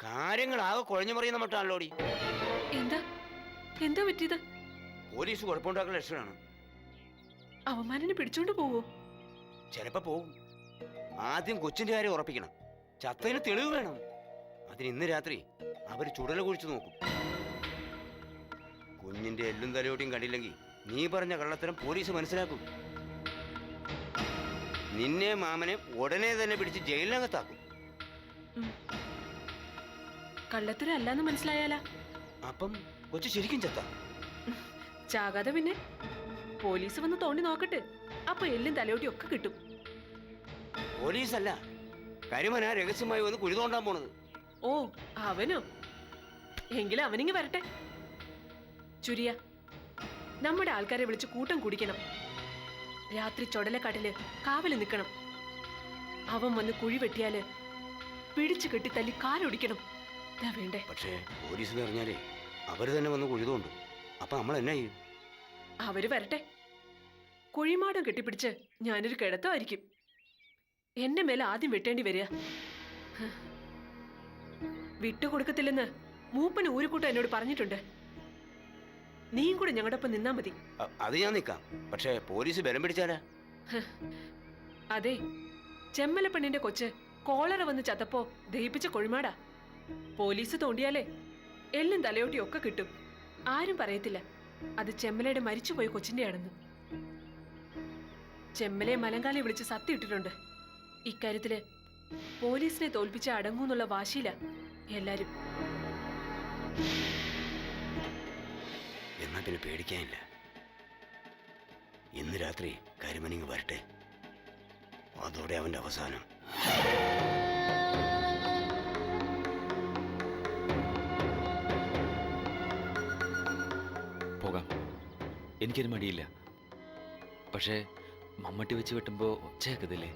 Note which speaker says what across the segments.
Speaker 1: കാര്യങ്ങളാകെ കുഴഞ്ഞു മറിയുന്ന മട്ടാണല്ലോടി.
Speaker 2: എന്താ എന്താ പറ്റിയത്?
Speaker 1: പോലീസ് കുഴപ്പമുണ്ടാക്കുന്ന ലക്ഷണമാണ്.
Speaker 2: അവന്മാരനെ പിടിച്ചോണ്ട് പോവോ?
Speaker 1: ചിലപ്പോ പോവും. ആദ്യം കൊച്ചിന്റെ കാര്യം ഉറപ്പിക്കണം. ചത്തതിന് തെളിവ് വേണം. അതിന് ഇന്ന് രാത്രി അവര് ചുടല കുഴിച്ചു നോക്കും. കുഞ്ഞിന്റെ എല്ലും തലയോട്ടിയും കണ്ടില്ലെങ്കിൽ നീ പറഞ്ഞ കള്ളത്തരം പോലീസ് മനസ്സിലാക്കും. നിന്നെ മാമനെ ഉടനെ തന്നെ പിടിച്ച് ജയിലിനകത്താക്കും.
Speaker 2: കള്ളത്തരം അല്ലാന്ന് മനസ്സിലായാലാ?
Speaker 1: അപ്പം കൊച്ചു ശരിക്കും ചത്ത?
Speaker 2: ചാകാതെ പിന്നെ പോലീസ് വന്ന് തോണ്ടി നോക്കട്ടെ. അപ്പൊ എല്ലും തലയോട്ടി ഒക്കെ കിട്ടും.
Speaker 1: പോലീസല്ല, കരിമന രഹസ്യമായി വന്ന് കുഴി തോണ്ടാൻ പോണത്.
Speaker 2: ഓ, അവനോ? എങ്കിലും അവനിങ്ങി വരട്ടെ. ചുരിയ, നമ്മുടെ ആൾക്കാരെ വിളിച്ച് കൂട്ടം കുടിക്കണം. രാത്രി ചൊടലക്കാട്ടില് കാവല് നിൽക്കണം. അവൻ വന്ന് കുഴി വെട്ടിയാല് പിടിച്ചു കെട്ടി തല്ലി കാലൊടിക്കണം. വേണ്ടേ?
Speaker 1: പക്ഷേ പോലീസിന് അറിഞ്ഞാലേ അവര് തന്നെ വന്ന് കുഴി തോണ്ടും. അപ്പൊ നമ്മൾ എന്നാ ചെയ്യും?
Speaker 2: അവര് വരട്ടെ. കുഴിമാടം കെട്ടിപ്പിടിച്ച് ഞാനൊരു കിടത്തമായിരിക്കും. എന്റെ മേലെ ആദ്യം വെട്ടേണ്ടി വരിക. വിട്ടുകൊടുക്കത്തില്ലെന്ന് മൂപ്പന് ഊരുകൂട്ടം എന്നോട് പറഞ്ഞിട്ടുണ്ട്. നീയും കൂടെ ഞങ്ങളുടെ ഒപ്പം നിന്നാ മതി.
Speaker 1: അത് ഞാൻ നിൽക്കാം. പക്ഷേ പോലീസ് ബലം പിടിച്ചാലാ?
Speaker 2: അതെ, ചെമ്മലപ്പെണ്ണിന്റെ കൊച്ച് കോളറ വന്ന് ചത്തപ്പോ ദഹിപ്പിച്ച കൊഴിമാടാ. പോലീസ് തോണ്ടിയാലേ എല്ലും തലയോട്ടി ഒക്കെ കിട്ടും. ആരും പറയത്തില്ല അത് ചെമ്മലയുടെ മരിച്ചുപോയ കൊച്ചിന്റെ ആണെന്ന്. ചെമ്മലയെ മലങ്കാലി വിളിച്ച് സത്യം ഇട്ടിട്ടുണ്ട്. ഇക്കാര്യത്തില് പോലീസിനെ തോൽപ്പിച്ച് അടങ്ങൂന്നുള്ള വാശിയില എല്ലാരും.
Speaker 1: എന്നാ പിന്നെ പേടിക്കാനില്ല. ഇന്ന് രാത്രി കരിമനിങ് വരട്ടെ. അതോടെ അവന്റെ അവസാനം.
Speaker 3: പോകാം, എനിക്കൊരു മടിയില്ല. പക്ഷേ മമ്മട്ടി വെച്ച് വെട്ടുമ്പോൾ ഒച്ചയാക്കത്തില്ലേ?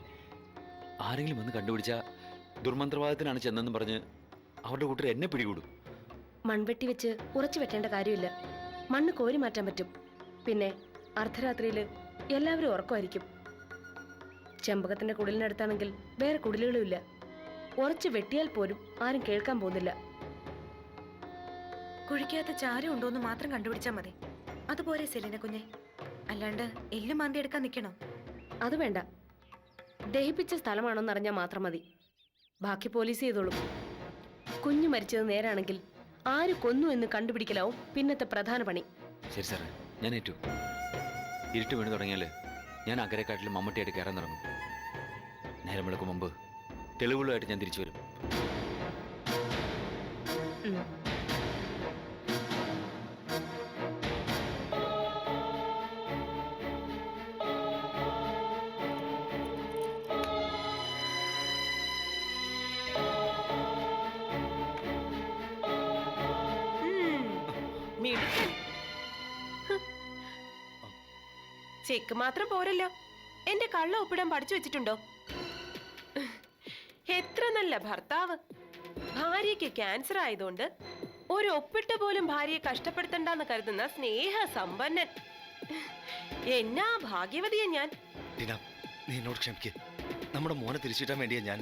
Speaker 3: ആരെങ്കിലും വന്ന് കണ്ടുപിടിച്ചാ ദുർമന്ത്രവാദത്തിനാണ് ചെന്നെന്ന് പറഞ്ഞ് അവരുടെ കൂട്ടർ എന്നെ പിടികൂടും.
Speaker 4: മൺവെട്ടി വെച്ച് ഉറച്ചു വെട്ടേണ്ട കാര്യമില്ല. മണ്ണ് കോരി മാറ്റാൻ പറ്റും. പിന്നെ അർദ്ധരാത്രിയിൽ എല്ലാവരും ഉറക്കമായിരിക്കും. ചെമ്പകത്തിന്റെ കുടിലിനടുത്താണെങ്കിൽ വേറെ കുടിലുകളും ഇല്ല. ഉറച്ചു വെട്ടിയാൽ പോലും ആരും കേൾക്കാൻ പോകുന്നില്ല.
Speaker 5: കുഴിക്കകത്ത് ചാരം ഉണ്ടോന്ന് മാത്രം കണ്ടുപിടിച്ചാൽ മതി. അതുപോലെ സെലിന കുഞ്ഞെ, അല്ലാണ്ട് എല്ലും മാന്തി എടുക്കാൻ നിൽക്കണോ?
Speaker 4: അത് വേണ്ട. ദഹിപ്പിച്ച സ്ഥലമാണോന്ന് അറിഞ്ഞാൽ മാത്രം മതി. ബാക്കി പോലീസ് ചെയ്തോളും. കുഞ്ഞു മരിച്ചത് നേരാണെങ്കിൽ ആര് കൊന്നു എന്ന് കണ്ടുപിടിക്കലാവും പിന്നത്തെ പ്രധാന പണി.
Speaker 3: ശരി സാറേ, ഞാൻ ഏറ്റു. ഇരുട്ട് വീണ് തുടങ്ങിയാൽ ഞാൻ അക്കരെക്കാട്ടിൽ മമ്മട്ടിയായിട്ട് കയറാൻ തുടങ്ങും. നേരം വെളുക്കും മുമ്പ് തെളിവുകളുമായിട്ട് ഞാൻ തിരിച്ചു വരും.
Speaker 2: ചെക്ക് മാത്രം പോരല്ലോ, എന്റെ കള്ള ഒപ്പിടാൻ പഠിച്ചു വെച്ചിട്ടുണ്ടോ? എത്ര നല്ല ഭർത്താവ്. ഭാര്യയ്ക്ക് ക്യാൻസർ ആയതുകൊണ്ട് ഒരു ഒപ്പിട്ട് പോലും ഭാര്യയെ കഷ്ടപ്പെടുത്തണ്ടെന്ന് കരുതുന്ന സ്നേഹ സമ്പന്നൻ. എന്നാ ഭാഗ്യവതിയാ ഞാൻ.
Speaker 6: നീ എന്നോട് ക്ഷമിക്ക്. നമ്മുടെ മോനെ തിരിച്ചിട്ടാൻ വേണ്ടിയാ ഞാൻ.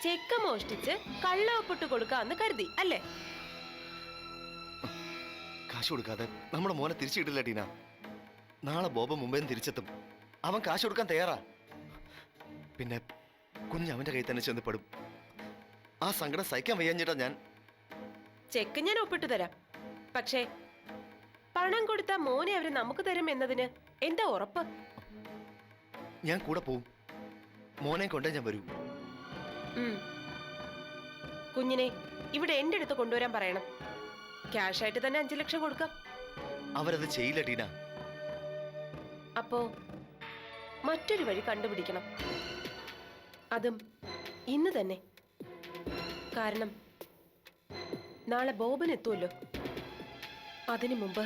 Speaker 2: ചെക്ക് മോഷ്ടിച്ച് കള്ള ഒപ്പിട്ട് കൊടുക്കാന്ന് കരുതി അല്ലേ?
Speaker 6: കാശ് കൊടുക്കാതെ നമ്മുടെ മോനെ തിരിച്ചിട്ടില്ല ടീന. നാളെ ബോബ മുംബൈയിൽ തിരിച്ചെത്തും. അവൻ കാശ് കൊടുക്കാൻ തയ്യാറാ. പിന്നെ കുഞ്ഞ് അവന്റെ കയ്യിൽ തന്നെ ചെന്ന് പെടും. ആ സങ്കടം സഹിക്കാൻ വയ്യാഞ്ഞിട്ടാ ഞാൻ.
Speaker 2: ചെക്ക് ഞാൻ ഒപ്പിട്ട് തരാം. പക്ഷേ പണം കൊടുത്ത മോനെ അവര് നമുക്ക് തരും എന്നതിന് എന്താ ഉറപ്പ്?
Speaker 6: ഞാൻ കൂടെ പോവും. മോനെ കൊണ്ടേ ഞാൻ വരൂ.
Speaker 2: കുഞ്ഞിനെ ഇവിടെ എന്റെ അടുത്ത് കൊണ്ടുവരാൻ പറയണം. ക്യാഷായിട്ട് തന്നെ 5 ലക്ഷം കൊടുക്കാം.
Speaker 6: അവരത് ചെയ്യില്ല ടീന.
Speaker 2: അപ്പോ മറ്റൊരു വഴി കണ്ടുപിടിക്കണം. അതും ഇന്ന് തന്നെ. കാരണം നാളെ ബോബൻ എത്തുമല്ലോ. അതിനു മുമ്പ്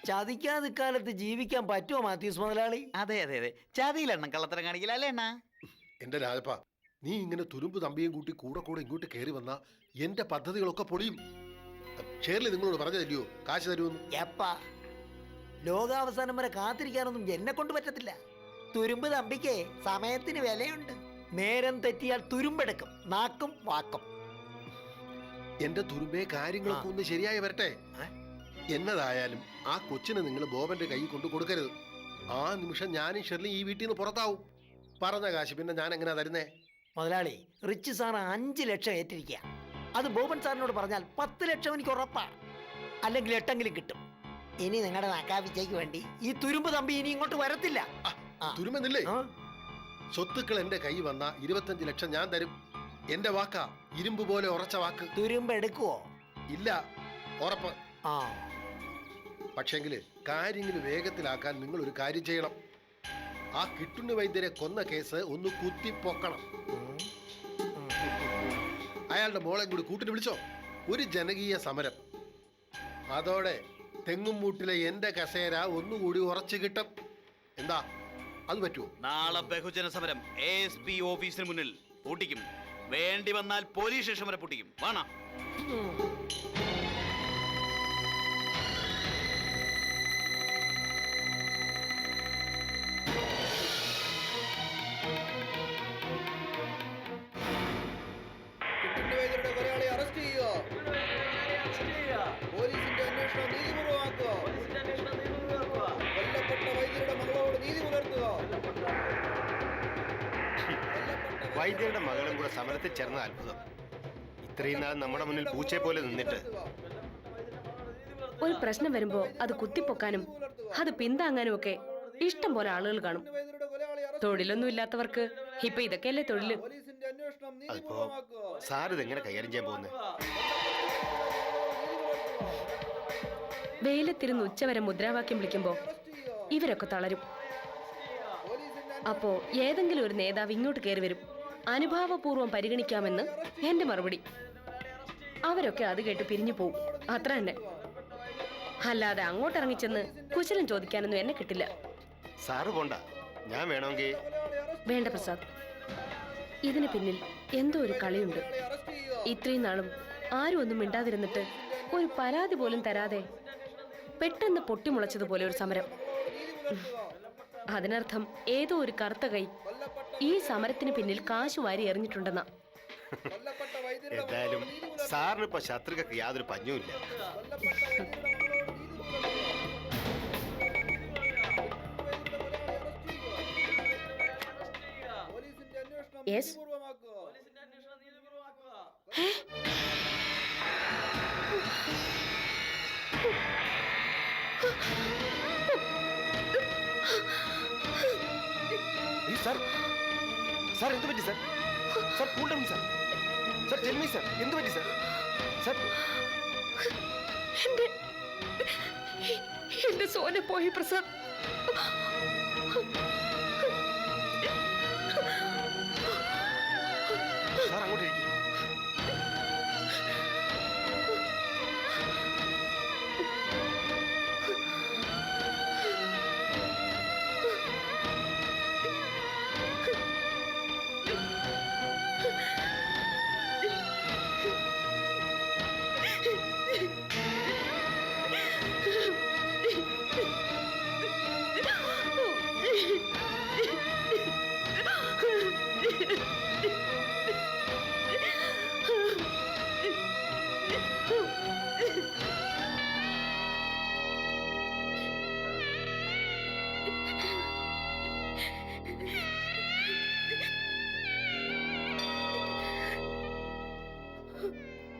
Speaker 7: ചതിക്കാതെ കാലത്ത് ജീവിക്കാൻ പറ്റുമോ മാത്യൂസ് മുതലാളി?
Speaker 8: അതെ അതെ അതെ, ചതിയിലെണ്ണം കള്ളത്തരം കാണിക്കില്ല അല്ലേ അണ്ണാ?
Speaker 9: എന്റെ രാജപ്പ, നീ ഇങ്ങനെ തുരുമ്പ് തമ്പിയും കൂട്ടി കൂടെ കൂടെ ഇങ്ങോട്ട് കയറി വന്ന എന്റെ പദ്ധതികളൊക്കെ പൊളിയും. ഷേർലി നിങ്ങളോട് പറഞ്ഞതല്ലയോ കാശ് തരുമെന്ന്?
Speaker 7: എപ്പാ? ലോകാവസാനം വരെ കാത്തിരിക്കാനൊന്നും എന്നെ കൊണ്ട് പറ്റത്തില്ല. തുരുമ്പ് തമ്പിക്കേ സമയത്തിന് വിലയുണ്ട്. നേരം തെറ്റിയാൽ തുരുമ്പെടുക്കും, നാക്കും വാക്കും.
Speaker 9: എന്റെ തുരുമ്പേ കാര്യങ്ങളൊക്കെ ഒന്ന് ശരിയായി വരട്ടെ. എന്നതായാലും ആ കൊച്ചിനെ നിങ്ങൾ ബോബന്റെ കൈ കൊണ്ട് കൊടുക്കരുത്. ആ നിമിഷം ഞാനും ഷെർലി ഈ വീട്ടിൽ നിന്ന് പുറത്താവും. പറഞ്ഞ കാശ് പിന്നെ ഞാൻ എങ്ങനെയാ തരുന്നേ?
Speaker 7: മുതലാളി, റിച്ച് സാർ 5 ലക്ഷം ഏറ്റിരിക്കുക. അത് ബോബൻ സാറിനോട് പറഞ്ഞാൽ 10 ലക്ഷം എനിക്ക് ഉറപ്പാ. അല്ലെങ്കിൽ 8 കിട്ടും. ഇനി നിങ്ങളുടെ നക്കാവിച്ചയ്ക്ക് വേണ്ടി ഈ തുരുമ്പ് തമ്പി ഇനി ഇങ്ങോട്ട് വരത്തില്ല.
Speaker 9: തുരുമ്പെന്നില്ലേ? സ്വത്തുക്കൾ എന്റെ കൈ വന്ന 25 ലക്ഷം ഞാൻ തരും. എന്റെ വാക്കാ, ഇരുമ്പ് പോലെ ഉറച്ച വാക്ക്.
Speaker 7: തുരുമ്പ് എടുക്കുവോ?
Speaker 9: ഇല്ല, ഉറപ്പ്.
Speaker 7: ആ,
Speaker 9: പക്ഷെങ്കില് കാര്യങ്ങൾ വേഗത്തിലാക്കാൻ നിങ്ങൾ ഒരു കാര്യം ചെയ്യണം. ആ കിട്ടുണ്ണി വൈദ്യരെ കൊന്ന കേസ് ഒന്ന് കുത്തിപ്പൊക്കണം. അയാളുടെ മോളെ കൂടി കൂട്ടിന് വിളിച്ചോ. ഒരു ജനകീയ സമരം. അതോടെ തെങ്ങുംമൂട്ടിലെ എന്റെ കസേര ഒന്നുകൂടി ഉറച്ചു കിട്ടും. എന്താ, അത് പറ്റുമോ?
Speaker 8: നാളെ ബഹുജന സമരം ASP ഓഫീസിന് മുന്നിൽ പൂട്ടിക്കും. വേണ്ടി വന്നാൽ പോലീസ് സ്റ്റേഷൻ വരെ പൂട്ടിക്കും. വേണം.
Speaker 10: വൈദ്യരുടെ മകളും കൂടെ സമരത്തിൽ ചേർന്ന അത്ഭുതം. ഇത്രയും നാൾ നമ്മുടെ മുന്നിൽ പൂച്ചയെ പോലെ നിന്നിട്ട്
Speaker 4: ഒരു പ്രശ്നം വരുമ്പോ അത് കുത്തിപ്പൊക്കാനും അത് പിന്താങ്ങാനും ഒക്കെ ഇഷ്ടം പോലെ ആളുകൾ കാണും. തൊഴിലൊന്നും ഇല്ലാത്തവർക്ക് ഇപ്പൊ ഇതൊക്കെയല്ലേ തൊഴില്.
Speaker 10: അതിപ്പോ സാർ ഇതെങ്ങനെ കൈകാര്യം ചെയ്യാൻ പോകുന്നത്?
Speaker 4: വെയിലത്തിരുന്ന് ഉച്ചവരെ മുദ്രാവാക്യം വിളിക്കുമ്പോ ഇവരൊക്കെ തളരും. അപ്പോ ഏതെങ്കിലും ഒരു നേതാവ് ഇങ്ങോട്ട് കയറി വരും. അനുഭാവപൂർവ്വം പരിഗണിക്കാമെന്ന് എന്റെ മറുപടി. അവരൊക്കെ അത് കേട്ട് പിരിഞ്ഞു പോവും. അത്ര തന്നെ. അല്ലാതെ അങ്ങോട്ടിറങ്ങിച്ചെന്ന് കുശലം ചോദിക്കാനൊന്നും എന്നെ കിട്ടില്ല.
Speaker 10: സാറ് പോണ്ട, ഞാൻ വേണമെങ്കിൽ.
Speaker 4: വേണ്ട പ്രസാദ്, ഇതിന് പിന്നിൽ എന്തോ ഒരു കളിയുണ്ട്. ഇത്രയും നാളും ആരും ഒന്നും മിണ്ടാതിരുന്നിട്ട് ഒരു പരാതി പോലും തരാതെ പെട്ടെന്ന് പൊട്ടിമുളച്ചതുപോലെ ഒരു സമരം. അതിനർത്ഥം ഏതോ ഒരു കറുത്ത കൈ ഈ സമരത്തിന് പിന്നിൽ കാശ് വാരി എറിഞ്ഞിട്ടുണ്ടെന്നാ.
Speaker 10: എന്തായാലും സാറിന് ഇപ്പൊ ശത്രുക്കൾക്ക് യാതൊരു പഞ്ഞുമില്ല.
Speaker 4: യെസ്,
Speaker 6: സാർ, സാർ എന്ത് പറ്റി sir? Sir cool down sir. Sir tell me sir, എന്ത് പറ്റി സാർ? സാർ,
Speaker 4: എന്റെ സോന പോയി പ്രസാദ്.
Speaker 6: സാർ അങ്ങോട്ട് ഇരിക്കും.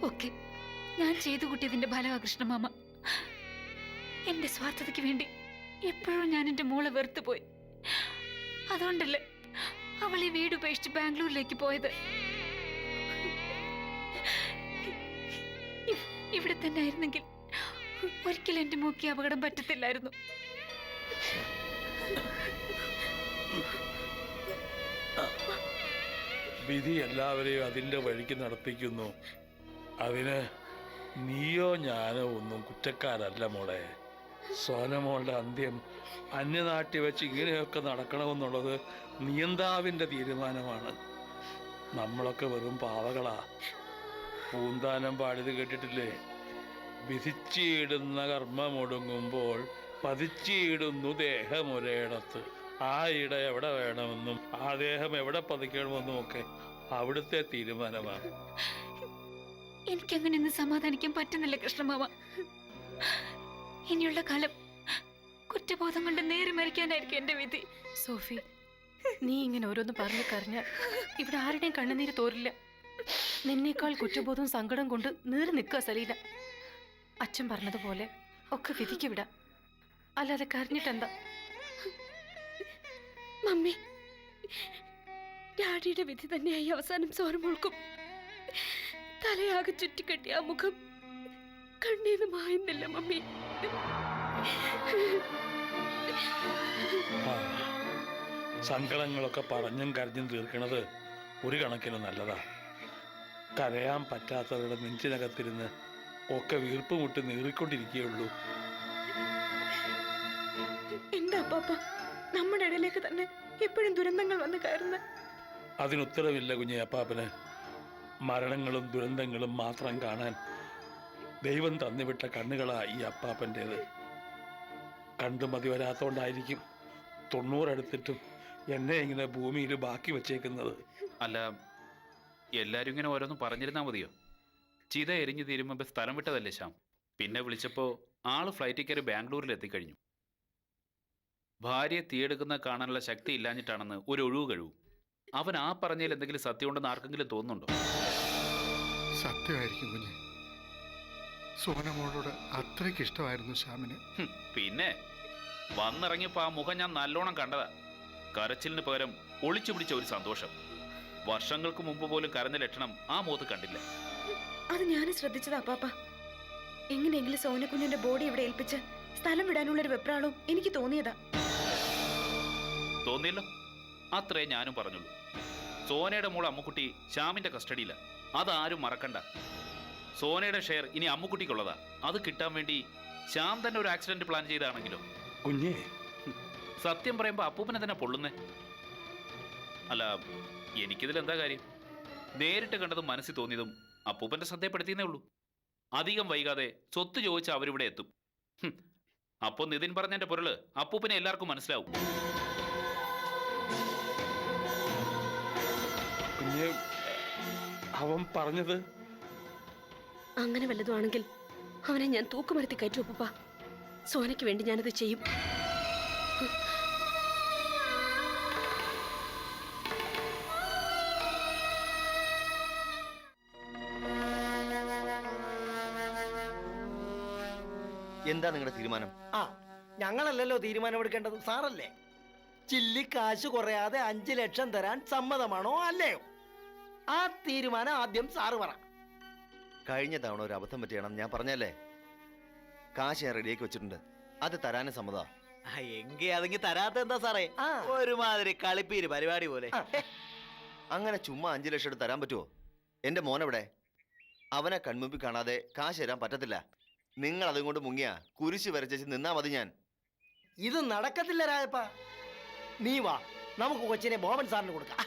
Speaker 11: ഒക്കെ ഞാൻ ചെയ്തു കൂട്ടിയതിന്റെ ഫലമാ കൃഷ്ണമാമ. എന്റെ സ്വാർത്ഥതയ്ക്ക് വേണ്ടി എപ്പോഴും ഞാൻ എന്റെ മോളെ വെറുത്തു പോയി. അതുകൊണ്ടല്ലേ അവൾ ഈ വീട് ഉപേക്ഷിച്ച് ബാംഗ്ലൂരിലേക്ക് പോയത്. ഇവിടെ തന്നെ ആയിരുന്നെങ്കിൽ ഒരിക്കലും എന്റെ മോക്ക് അപകടം പറ്റത്തില്ലായിരുന്നു.
Speaker 12: വിധി എല്ലാവരെയും അതിൻ്റെ വഴിക്ക് നടത്തിക്കുന്നു. അതിന് നീയോ ഞാനോ ഒന്നും കുറ്റക്കാരല്ല മോളെ. സോനമോളുടെ അന്ത്യം അന്യനാട്ടിൽ വെച്ച് ഇങ്ങനെയൊക്കെ നടക്കണമെന്നുള്ളത് നിയന്താവിൻ്റെ തീരുമാനമാണ്. നമ്മളൊക്കെ വെറും പാവകളാ. പൂന്താനം പാടിയത് കേട്ടിട്ടില്ലേ? വിധിച്ചിടുന്ന കർമ്മമൊടുങ്ങുമ്പോൾ പതിച്ചിടുന്നു ദേഹമൊരേടത്ത്. ആ ഇട എവിടെ വേണമെന്നും ആ ദേഹം എവിടെ പതിക്കണമെന്നും ഒക്കെ അവിടുത്തെ തീരുമാനമാണ്.
Speaker 11: എനിക്കങ്ങനെയൊന്നും സമാധാനിക്കാൻ പറ്റുന്നില്ല കൃഷ്ണമാമ. ഇനിയുള്ള കാലം കുറ്റബോധം കൊണ്ട് നേരെ മരിക്കാനായിരിക്കും എന്റെ വിധി.
Speaker 4: സോഫി, നീ ഇങ്ങനെ ഓരോന്ന് പറഞ്ഞു കരഞ്ഞാൽ ഇവിടെ ആരുടെയും കണ്ണുനീര് തോരില്ല. നിന്നേക്കാൾ കുറ്റബോധവും സങ്കടം കൊണ്ട് നീറി നിൽക്കുക സലീന. അച്ഛൻ പറഞ്ഞതുപോലെ ഒക്കെ വിധിക്ക് വിടാം, അല്ലാതെ കരഞ്ഞിട്ടെന്താ?
Speaker 13: മമ്മി, ഡാഡിയുടെ വിധി തന്നെയായി അവസാനം സോനമോൾക്കും. തലയാകെ ചുറ്റിക്കെട്ടിയ ആ മുഖം കണ്ണീന്ന് മായുന്നില്ല മമ്മി.
Speaker 12: സങ്കടങ്ങളൊക്കെ പറഞ്ഞും കരഞ്ഞും തീർക്കണത് ഒരു കണക്കിന് നല്ലതാ. കരയാൻ പറ്റാത്തവരുടെ നെഞ്ചിനകത്തിരുന്ന് ഒക്കെ വീർപ്പ് മുട്ടി നീറിക്കൊണ്ടിരിക്കുകയുള്ളൂ.
Speaker 5: എന്താ അപ്പാപ്പ നമ്മുടെ ഇടയിലേക്ക് തന്നെ എപ്പോഴും ദുരന്തങ്ങൾ വന്ന് കയറുന്ന?
Speaker 12: അതിനുത്തരവില്ല കുഞ്ഞെ അപ്പാപ്പന്. മരണങ്ങളും ദുരന്തങ്ങളും മാത്രം കാണാൻ ദൈവം തന്നുവിട്ട കണ്ണുകളാ ഈ അപ്പാപ്പൻ്റേത്. കണ്ടു മതി വരാത്തോണ്ടായിരിക്കും 90 അടുത്തിട്ടും എന്നെ ഇങ്ങനെ ഭൂമിയിൽ ബാക്കി വെച്ചേക്കുന്നത്.
Speaker 8: അല്ല, എല്ലാരും ഇങ്ങനെ ഓരോന്ന് പറഞ്ഞിരുന്നാ മതിയോ? ചിത എരിഞ്ഞു തീരുമ്പോ സ്ഥലം വിട്ടതല്ലേ ശ്യാം? പിന്നെ വിളിച്ചപ്പോ ആള് ഫ്ലൈറ്റിൽ കയറി ബാംഗ്ലൂരിൽ എത്തിക്കഴിഞ്ഞു. ഭാര്യയെ തീയെടുക്കുന്ന കാണാനുള്ള ശക്തി ഇല്ലാഞ്ഞിട്ടാണെന്ന് ഒരു ഒഴിവ് കഴിവും. അവൻ ആ പറഞ്ഞതിൽ എന്തെങ്കിലും സത്യമുണ്ടെന്ന് ആർക്കെങ്കിലും തോന്നുന്നുണ്ടോ?
Speaker 9: സത്യമായിരിക്കും കുഞ്ഞെ. സോനമോളോട് അത്രയ്ക്ക് ഇഷ്ടമായിരുന്നു ശ്യാമിന്.
Speaker 8: പിന്നെ വന്നിറങ്ങിയപ്പോ ആ മുഖം ഞാൻ നല്ലോണം കണ്ടതാ. കരച്ചിലിന് പകരം ഒളിച്ചു പിടിച്ച ഒരു സന്തോഷം. വർഷങ്ങൾക്ക് മുമ്പ് പോലും കരഞ്ഞ ലക്ഷണം ആ മുഖത്ത് കണ്ടില്ല.
Speaker 5: അത് ഞാൻ ശ്രദ്ധിച്ചതാ അപ്പാപ്പ. എങ്ങനെയെങ്കിലും സോനക്കുഞ്ഞിന്റെ ബോഡി ഇവിടെ ഏൽപ്പിച്ച് സ്ഥലം വിടാനുള്ള ഒരു വെപ്രാളവും എനിക്ക് തോന്നിയതാ.
Speaker 8: തോന്നിയല്ലോ, അത്രേ ഞാനും പറഞ്ഞുള്ളൂ. സോനയുടെ മോൾ അമ്മുക്കുട്ടി ശ്യാമിന്റെ കസ്റ്റഡിയില്ല. അതാരും മറക്കണ്ട. സോനയുടെ ഷെയർ ഇനി അമ്മുക്കുട്ടിക്കുള്ളതാ. അത് കിട്ടാൻ വേണ്ടി ശ്യാം തന്നെ ഒരു ആക്സിഡന്റ് പ്ലാൻ ചെയ്താണെങ്കിലോ?
Speaker 12: കുഞ്ഞേ,
Speaker 8: സത്യം പറയുമ്പോ അപ്പൂപ്പനെ തന്നെ പൊള്ളുന്നേ. അല്ല, എനിക്കിതിൽ എന്താ കാര്യം? നേരിട്ട് കണ്ടതും മനസ്സിൽ തോന്നിയതും അപ്പൂപ്പന്റെ ശ്രദ്ധപ്പെടുത്തിയെന്നേ ഉള്ളൂ. അധികം വൈകാതെ സ്വത്ത് ചോദിച്ച് അവരിവിടെ എത്തും. അപ്പൊ നിതിൻ പറഞ്ഞതിന്റെ പൊരുള് അപ്പൂപ്പനെ എല്ലാവർക്കും മനസ്സിലാവും.
Speaker 12: കുഞ്ഞെ, അവൻ പറഞ്ഞത്
Speaker 4: അങ്ങനെ വല്ലതുമാണെങ്കിൽ അവനെ ഞാൻ തൂക്കുമരത്തി കയറ്റും അപ്പൂപ്പ. സോനയ്ക്ക് വേണ്ടി ഞാനത് ചെയ്യും.
Speaker 6: എന്താ നിങ്ങളുടെ തീരുമാനം?
Speaker 7: ആ, ഞങ്ങളല്ലല്ലോ തീരുമാനമെടുക്കേണ്ടത്, സാറല്ലേ. ചില്ലി കാശ് കുറയാതെ 5 ലക്ഷം തരാൻ സമ്മതമാണോ അല്ലയോ? ആ തീരുമാനം ആദ്യം സാറ് പറ.
Speaker 6: കഴിഞ്ഞ തവണ ഒരു അബദ്ധം പറ്റിയാണ് ഞാൻ പറഞ്ഞല്ലേ. കാശ് ഞാൻ റെഡിയാക്കി വെച്ചിട്ടുണ്ട്. അത് തരാനും സമ്മതാ.
Speaker 8: എങ്കി അതെങ്കി തരാത്ത എന്താ സാറേ? ഒരുമാതിരി കളിപ്പീര് പരിപാടി പോലെ.
Speaker 6: അങ്ങനെ ചുമ്മാ 5 ലക്ഷം എടുത്ത് തരാൻ പറ്റുമോ? എന്റെ മോനെവിടെ? അവനെ കൺമുമ്പിൽ കാണാതെ കാശ് തരാൻ പറ്റത്തില്ല. നിങ്ങൾ അതും കൊണ്ട് മുങ്ങിയ കുരിശ് വരച്ചു നിന്നാ മതി. ഞാൻ
Speaker 7: ഇത് നടക്കത്തില്ല രാജപ്പ. നീ വാ, നമുക്ക് കൊച്ചിനെ ബോബൻ സാറിന് കൊടുക്കാം.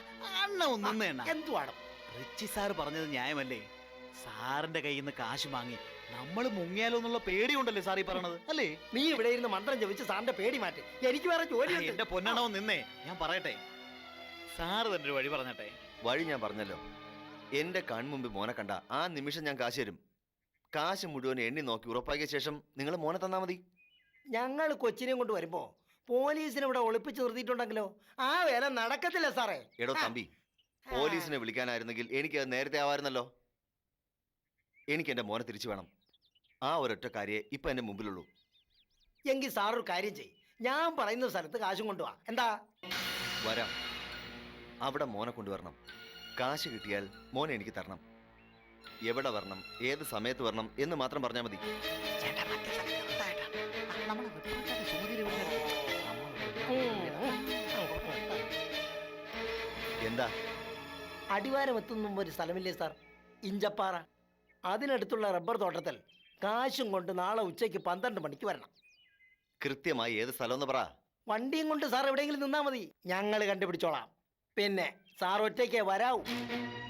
Speaker 8: അണ്ണ ഒന്നും
Speaker 7: എന്തുവാണ്?
Speaker 8: റിച്ചി സാർ പറഞ്ഞത് ന്യായമല്ലേ? സാറിന്റെ കയ്യിൽ നിന്ന് കാശ് വാങ്ങി നമ്മൾ മുങ്ങിയാലോ എന്നുള്ള പേടിയുണ്ടല്ലേ സാർ ഈ പറഞ്ഞത് അല്ലേ?
Speaker 7: നീ ഇവിടെ ഇരുന്ന് മന്ത്രം ജപിച്ച് സാറിന്റെ പേടി മാറ്റി. എനിക്ക് വേറെ ജോലി.
Speaker 8: എന്റെ പൊന്നണോ നിന്നേ, ഞാൻ പറയട്ടെ. സാറ് തന്നെ ഒരു വഴി പറഞ്ഞട്ടെ.
Speaker 6: വഴി ഞാൻ പറഞ്ഞല്ലോ. എന്റെ കൺമുമ്പിൽ മോനെ കണ്ട ആ നിമിഷം ഞാൻ കാശ് തരും. കാശ് മുഴുവൻ എണ്ണി നോക്കി ഉറപ്പാക്കിയ ശേഷം നിങ്ങൾ മോനെ തന്നാ മതി.
Speaker 7: ഞങ്ങൾ കൊച്ചിനെയും കൊണ്ട് വരുമ്പോ പോലീസിനെ ഇവിടെ ഒളിപ്പിച്ച് നിർത്തിയിട്ടുണ്ടെങ്കിലോ ആ വേല നടക്കത്തില്ല സാറേ.
Speaker 6: എടോ തമ്പി, പോലീസിനെ വിളിക്കാനായിരുന്നെങ്കിൽ എനിക്കത് നേരത്തെ ആവായിരുന്നല്ലോ. എനിക്ക് എന്റെ മോനെ തിരിച്ചു വേണം. ആ ഒരൊറ്റ കാര്യേ ഇപ്പൊ എന്റെ മുമ്പിലുള്ളൂ.
Speaker 7: എങ്കിൽ സാറൊരു കാര്യം ചെയ്, ഞാൻ പറയുന്ന സ്ഥലത്ത് കാശും കൊണ്ടുപോവാ. എന്താ?
Speaker 6: വരാം. അവിടെ മോനെ കൊണ്ടുവരണം. കാശ് കിട്ടിയാൽ മോനെ എനിക്ക് തരണം. എവിടെ വരണം, ഏത് സമയത്ത് വരണം എന്ന് മാത്രം പറഞ്ഞാൽ മതി. എന്താ?
Speaker 7: അടിവാരം എത്തുന്ന മുമ്പ് ഒരു സ്ഥലമില്ലേ സാർ, ഇഞ്ചപ്പാറ. അതിനടുത്തുള്ള റബ്ബർ തോട്ടത്തിൽ കാശും കൊണ്ട് നാളെ ഉച്ചയ്ക്ക് 12 മണിക്ക് വരണം.
Speaker 6: കൃത്യമായി ഏത് സ്ഥലം എന്ന് പറ.
Speaker 7: വണ്ടിയും കൊണ്ട് സാർ എവിടെയെങ്കിലും നിന്നാ മതി, ഞങ്ങൾ കണ്ടുപിടിച്ചോളാം. പിന്നെ സാർ ഒറ്റയ്ക്കേ വരാവൂ.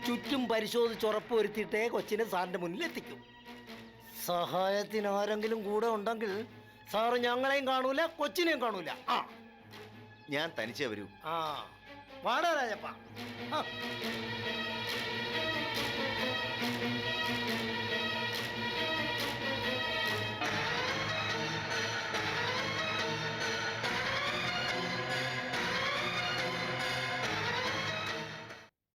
Speaker 7: ചുറ്റും പരിശോധിച്ച് ഉറപ്പുവരുത്തിയിട്ടേ കൊച്ചിനെ സാറിന്റെ മുന്നിൽ എത്തിക്കും. സഹായത്തിന് ആരെങ്കിലും കൂടെ ഉണ്ടെങ്കിൽ സാറ് ഞങ്ങളെയും കാണൂല, കൊച്ചിനെയും കാണൂല. ആ
Speaker 6: ഞാൻ തനിച്ചേ വരൂ.
Speaker 7: ആ വാടാ രാജപ്പ. ആ.